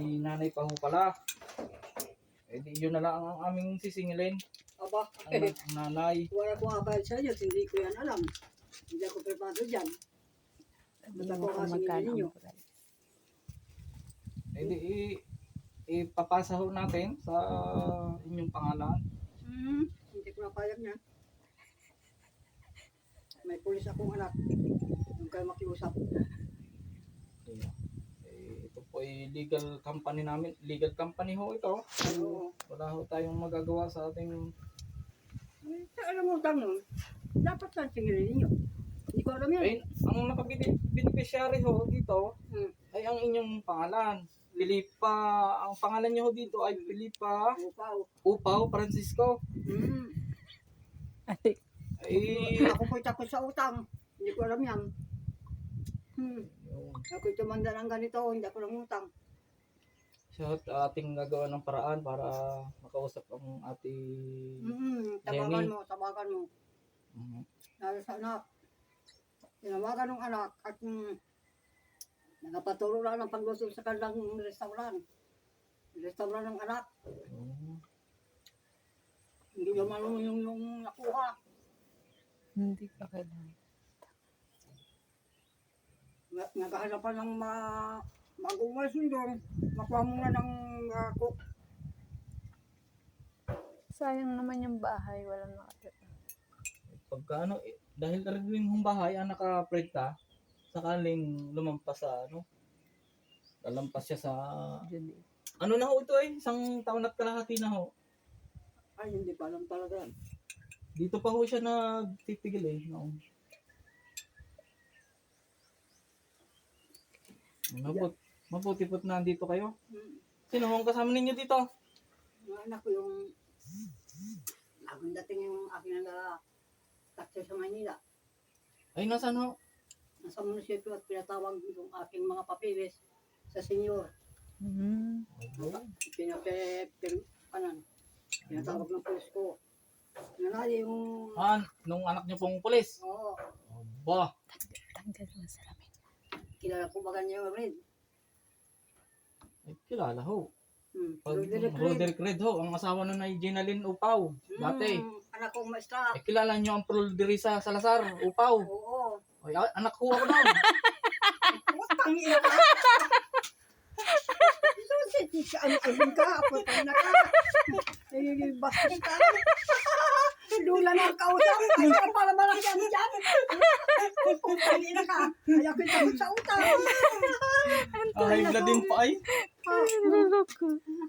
may nanay pa ho pala. Eh di yun na lang ang aming sisingilin. Aba, Ang nanay. wala ko abayad sa inyo, hindi ko yan alam. Hindi ako prepado dyan. Basta ko kasingilin ninyo. Eh di ipapasa ho natin sa inyong pangalan. Hindi ko napayag niya. May pulis akong anak. Huwag kayo makiusap. Ito po ay legal company namin. Legal company ho ito. Oo. Wala ho tayong magagawa sa ating... Alam mo tanong, dapat lang singilin ninyo. Hindi ko alam yan. Ay, ang nakabinipisyari ho dito ay ang inyong pangalan. Filipa, ang pangalan niyo ho dito ay Filipa Upaw Francisco. Ay, Ako po'y takot sa utang. Hindi ko alam yan. Ako'y tumanda ng ganito, hindi ako lang utang. siya ating gagawa ng paraan para makausap ang ating Tawagan mo. Lalo sa anak. Tinawagan ng anak at nagpaturo lang ng pagluto sa kanilang restaurant. Restaurant ng anak. Hindi naman yung nakuha. Hindi pa kailangan. Nagahanapan ng mag-umalis doon. Makuha mo na ng cook. Sayang naman yung bahay, walang nakatira. Pagka ano, dahil rin yung bahay ang nakaprekta, sakaling lumampas sa ano, lalampas siya sa, ano na ho ito isang taon at kalahati na ho. Ay, hindi pa alam talaga. Dito pa ho siya nagtitigil no. Mabuti po't nandito kayo. Sino ang kasama ninyo dito? Yung anak ko yung bagong dating yung aking taksi sa Manila. Ay, nasaan ho? Nasa munisipyo at pinatawag yung aking mga papilis sa senyor. Pinatawag ng pulis ko. Nanali yung... Nung anak niyo pong pulis? Oo. Ba? Tanggal mo sa lamin. Kilala ko ba niya yung Red? Ay, kilala ho. Roderick Red ho, ang asawa nun ay Ginaline Upaw. Dati. Anak kong maestra. Eh, kilala niyo ang Roderick Salazar Upaw. Oo. Ay, anak ko ako nun. Putang ina ka! Ano ka? Putang ina ka! Bastos ka! Lula na ang kausap! Ayaw para malaki ang dyan! Putang ina ka! Ayaw ko takot sa utang! Ay, din pa ay. Naloko.